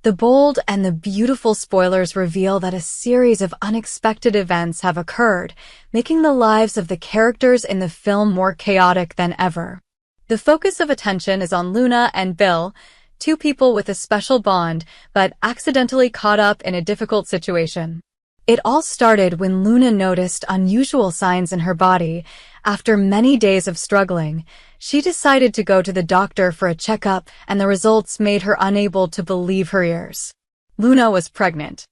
The bold and the beautiful spoilers reveal that a series of unexpected events have occurred, making the lives of the characters in the film more chaotic than ever. The focus of attention is on Luna and Bill, two people with a special bond, but accidentally caught up in a difficult situation. It all started when Luna noticed unusual signs in her body. After many days of struggling, she decided to go to the doctor for a checkup, and the results made her unable to believe her ears. Luna was pregnant.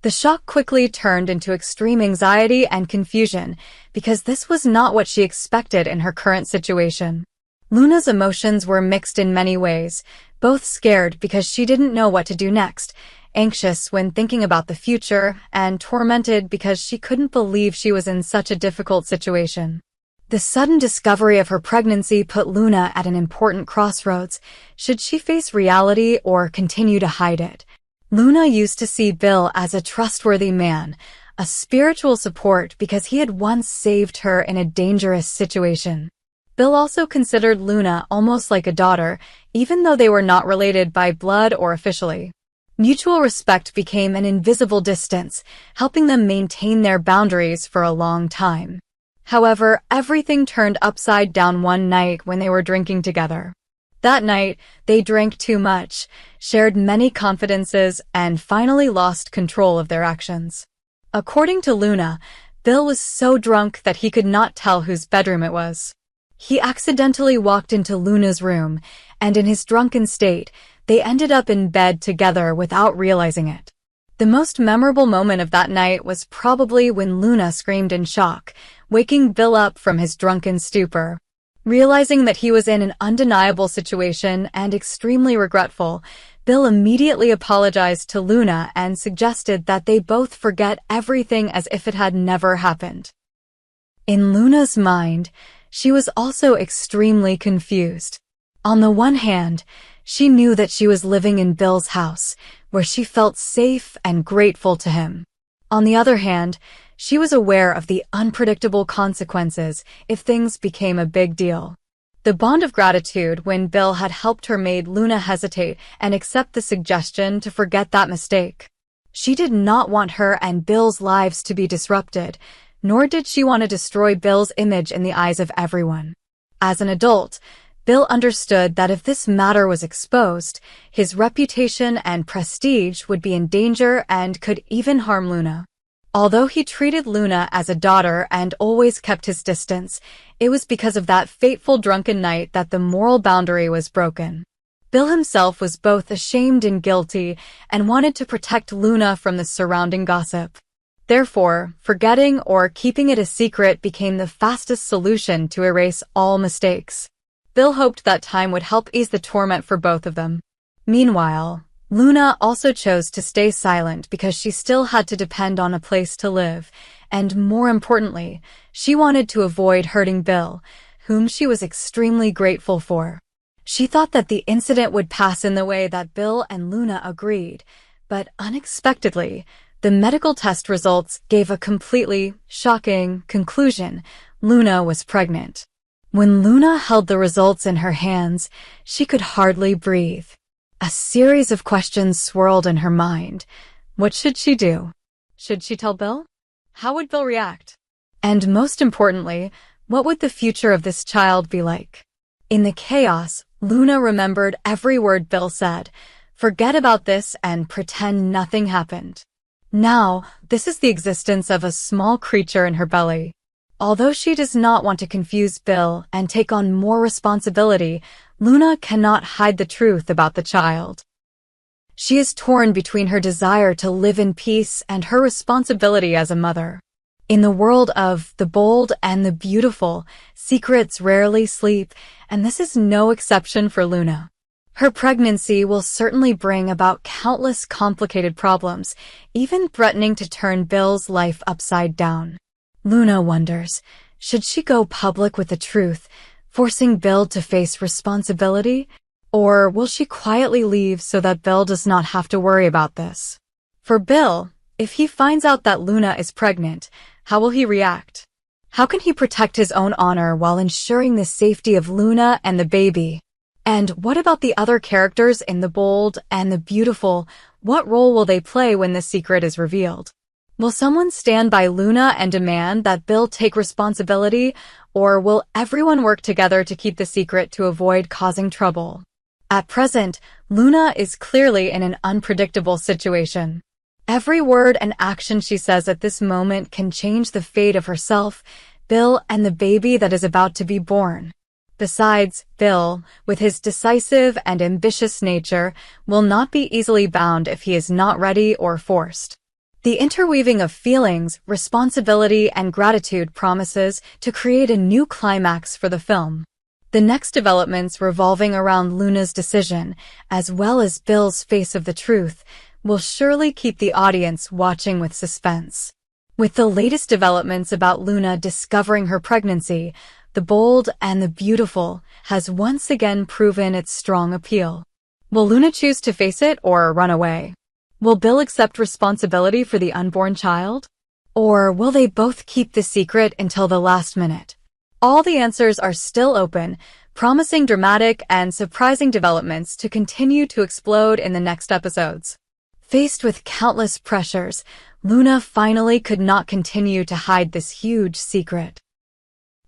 The shock quickly turned into extreme anxiety and confusion, because this was not what she expected in her current situation. Luna's emotions were mixed in many ways, both scared because she didn't know what to do next, anxious when thinking about the future, and tormented because she couldn't believe she was in such a difficult situation. The sudden discovery of her pregnancy put Luna at an important crossroads. Should she face reality or continue to hide it? Luna used to see Bill as a trustworthy man, a spiritual support because he had once saved her in a dangerous situation. Bill also considered Luna almost like a daughter, even though they were not related by blood or officially. Mutual respect became an invisible distance, helping them maintain their boundaries for a long time. However, everything turned upside down one night when they were drinking together. That night, they drank too much, shared many confidences, and finally lost control of their actions. According to Luna, Bill was so drunk that he could not tell whose bedroom it was. He accidentally walked into Luna's room, and in his drunken state, they ended up in bed together without realizing it. The most memorable moment of that night was probably when Luna screamed in shock, waking Bill up from his drunken stupor. Realizing that he was in an undeniable situation and extremely regretful, Bill immediately apologized to Luna and suggested that they both forget everything as if it had never happened. In Luna's mind, she was also extremely confused. On the one hand, she knew that she was living in Bill's house, where she felt safe and grateful to him. On the other hand, she was aware of the unpredictable consequences if things became a big deal. The bond of gratitude when Bill had helped her made Luna hesitate and accept the suggestion to forget that mistake. She did not want her and Bill's lives to be disrupted, nor did she want to destroy Bill's image in the eyes of everyone. As an adult, Bill understood that if this matter was exposed, his reputation and prestige would be in danger and could even harm Luna. Although he treated Luna as a daughter and always kept his distance, it was because of that fateful drunken night that the moral boundary was broken. Bill himself was both ashamed and guilty and wanted to protect Luna from the surrounding gossip. Therefore, forgetting or keeping it a secret became the fastest solution to erase all mistakes. Bill hoped that time would help ease the torment for both of them. Meanwhile, Luna also chose to stay silent because she still had to depend on a place to live, and more importantly, she wanted to avoid hurting Bill, whom she was extremely grateful for. She thought that the incident would pass in the way that Bill and Luna agreed, but unexpectedly, the medical test results gave a completely shocking conclusion: Luna was pregnant. When Luna held the results in her hands, she could hardly breathe. A series of questions swirled in her mind. What should she do? Should she tell Bill? How would Bill react? And most importantly, what would the future of this child be like? In the chaos, Luna remembered every word Bill said. Forget about this and pretend nothing happened. Now, this is the existence of a small creature in her belly. Although she does not want to confuse Bill and take on more responsibility, Luna cannot hide the truth about the child. She is torn between her desire to live in peace and her responsibility as a mother. In the world of the bold and the beautiful, secrets rarely sleep, and this is no exception for Luna. Her pregnancy will certainly bring about countless complicated problems, even threatening to turn Bill's life upside down. Luna wonders, should she go public with the truth, forcing Bill to face responsibility? Or will she quietly leave so that Bill does not have to worry about this? For Bill, if he finds out that Luna is pregnant, how will he react? How can he protect his own honor while ensuring the safety of Luna and the baby? And what about the other characters in The Bold and the Beautiful? What role will they play when the secret is revealed? Will someone stand by Luna and demand that Bill take responsibility, or will everyone work together to keep the secret to avoid causing trouble? At present, Luna is clearly in an unpredictable situation. Every word and action she says at this moment can change the fate of herself, Bill, and the baby that is about to be born. Besides, Bill, with his decisive and ambitious nature, will not be easily bound if he is not ready or forced. The interweaving of feelings, responsibility, and gratitude promises to create a new climax for the film. The next developments revolving around Luna's decision, as well as Bill's face of the truth, will surely keep the audience watching with suspense. With the latest developments about Luna discovering her pregnancy, The Bold and the Beautiful has once again proven its strong appeal. Will Luna choose to face it or run away? Will Bill accept responsibility for the unborn child? Or will they both keep the secret until the last minute? All the answers are still open, promising dramatic and surprising developments to continue to explode in the next episodes. Faced with countless pressures, Luna finally could not continue to hide this huge secret.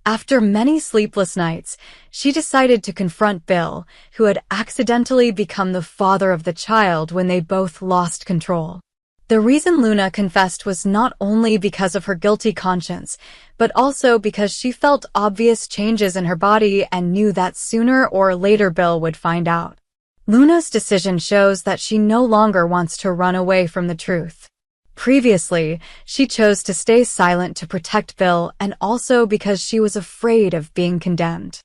After many sleepless nights, she decided to confront Bill, who had accidentally become the father of the child when they both lost control. The reason Luna confessed was not only because of her guilty conscience, but also because she felt obvious changes in her body and knew that sooner or later Bill would find out. Luna's decision shows that she no longer wants to run away from the truth. Previously, she chose to stay silent to protect Bill and also because she was afraid of being condemned.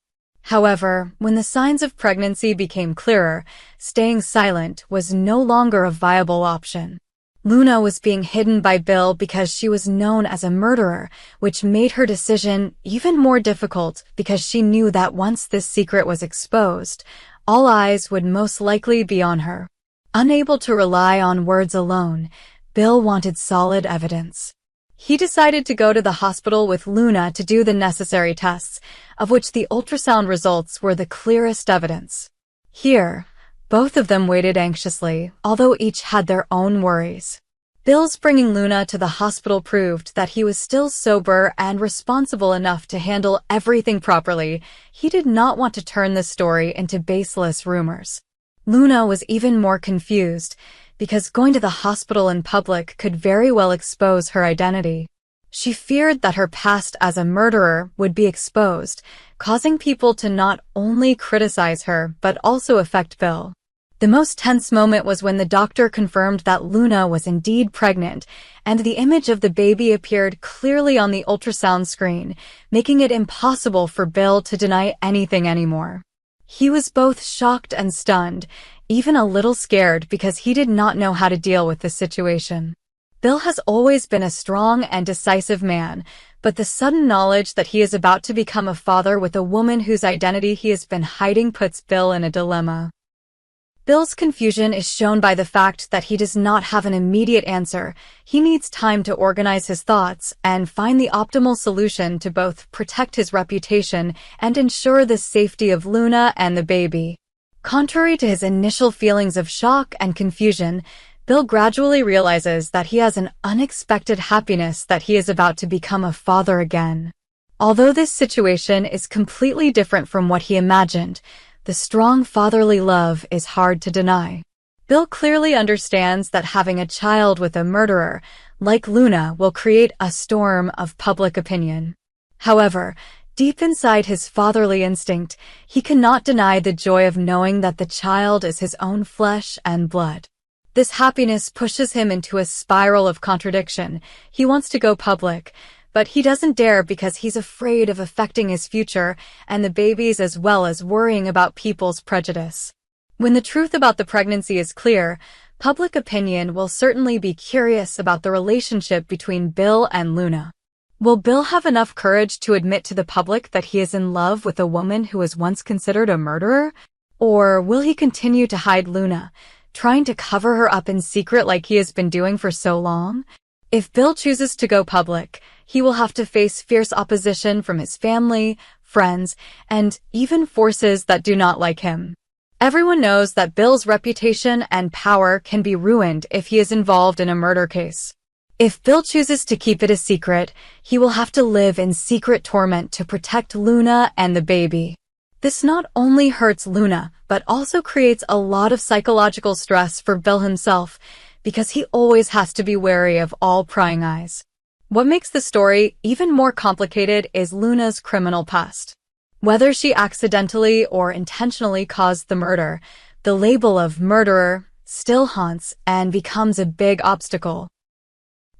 However, when the signs of pregnancy became clearer, staying silent was no longer a viable option. Luna was being hidden by Bill because she was known as a murderer, which made her decision even more difficult because she knew that once this secret was exposed, all eyes would most likely be on her. Unable to rely on words alone, Bill wanted solid evidence. He decided to go to the hospital with Luna to do the necessary tests, of which the ultrasound results were the clearest evidence. Here, both of them waited anxiously, although each had their own worries. Bill's bringing Luna to the hospital proved that he was still sober and responsible enough to handle everything properly. He did not want to turn the story into baseless rumors. Luna was even more confused, because going to the hospital in public could very well expose her identity. She feared that her past as a murderer would be exposed, causing people to not only criticize her but also affect Bill. The most tense moment was when the doctor confirmed that Luna was indeed pregnant, and the image of the baby appeared clearly on the ultrasound screen, making it impossible for Bill to deny anything anymore. He was both shocked and stunned, even a little scared because he did not know how to deal with the situation. Bill has always been a strong and decisive man, but the sudden knowledge that he is about to become a father with a woman whose identity he has been hiding puts Bill in a dilemma. Bill's confusion is shown by the fact that he does not have an immediate answer. He needs time to organize his thoughts and find the optimal solution to both protect his reputation and ensure the safety of Luna and the baby. Contrary to his initial feelings of shock and confusion, Bill gradually realizes that he has an unexpected happiness that he is about to become a father again. Although this situation is completely different from what he imagined, the strong fatherly love is hard to deny. Bill clearly understands that having a child with a murderer, like Luna, will create a storm of public opinion. However, deep inside his fatherly instinct, he cannot deny the joy of knowing that the child is his own flesh and blood. This happiness pushes him into a spiral of contradiction. He wants to go public, but he doesn't dare because he's afraid of affecting his future and the babies, as well as worrying about people's prejudice. When the truth about the pregnancy is clear, public opinion will certainly be curious about the relationship between Bill and Luna. Will Bill have enough courage to admit to the public that he is in love with a woman who was once considered a murderer? Or will he continue to hide Luna, trying to cover her up in secret like he has been doing for so long? If Bill chooses to go public, he will have to face fierce opposition from his family, friends, and even forces that do not like him. Everyone knows that Bill's reputation and power can be ruined if he is involved in a murder case. If Bill chooses to keep it a secret, he will have to live in secret torment to protect Luna and the baby. This not only hurts Luna, but also creates a lot of psychological stress for Bill himself, because he always has to be wary of all prying eyes. What makes the story even more complicated is Luna's criminal past. Whether she accidentally or intentionally caused the murder, the label of murderer still haunts and becomes a big obstacle.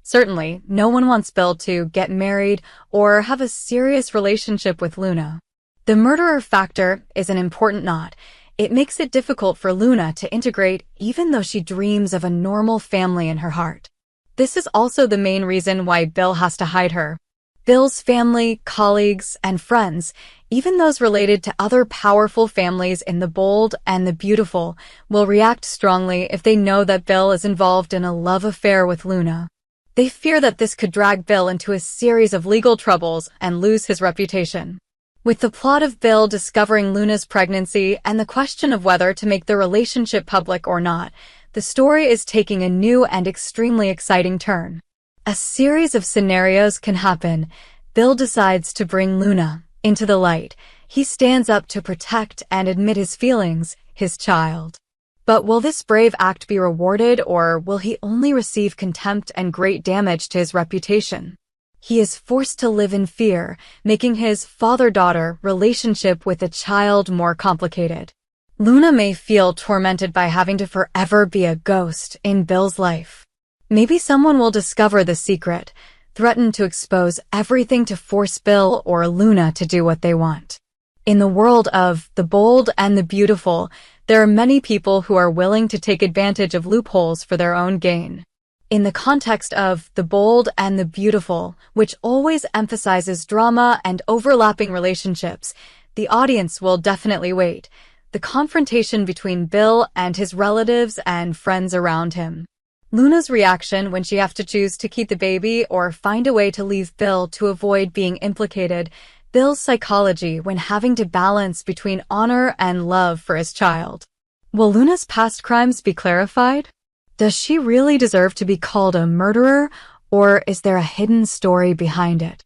Certainly, no one wants Bill to get married or have a serious relationship with Luna. The murderer factor is an important knot. It makes it difficult for Luna to integrate even though she dreams of a normal family in her heart. This is also the main reason why Bill has to hide her. Bill's family, colleagues, and friends, even those related to other powerful families in the Bold and the Beautiful, will react strongly if they know that Bill is involved in a love affair with Luna. They fear that this could drag Bill into a series of legal troubles and lose his reputation. With the plot of Bill discovering Luna's pregnancy and the question of whether to make the relationship public or not, the story is taking a new and extremely exciting turn. A series of scenarios can happen. Bill decides to bring Luna into the light. He stands up to protect and admit his feelings, his child. But will this brave act be rewarded, or will he only receive contempt and great damage to his reputation? He is forced to live in fear, making his father-daughter relationship with the child more complicated. Luna may feel tormented by having to forever be a ghost in Bill's life. Maybe someone will discover the secret, threaten to expose everything to force Bill or Luna to do what they want. In the world of the Bold and the Beautiful, there are many people who are willing to take advantage of loopholes for their own gain. In the context of The Bold and the Beautiful, which always emphasizes drama and overlapping relationships, the audience will definitely wait. The confrontation between Bill and his relatives and friends around him. Luna's reaction when she has to choose to keep the baby or find a way to leave Bill to avoid being implicated. Bill's psychology when having to balance between honor and love for his child. Will Luna's past crimes be clarified? Does she really deserve to be called a murderer, or is there a hidden story behind it?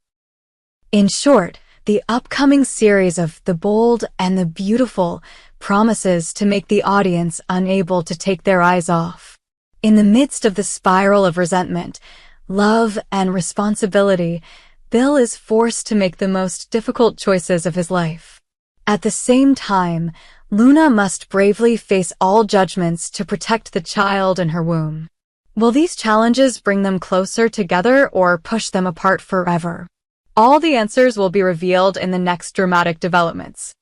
In short, the upcoming series of The Bold and the Beautiful promises to make the audience unable to take their eyes off. In the midst of the spiral of resentment, love, and responsibility, Bill is forced to make the most difficult choices of his life. At the same time, Luna must bravely face all judgments to protect the child in her womb. Will these challenges bring them closer together or push them apart forever? All the answers will be revealed in the next dramatic developments.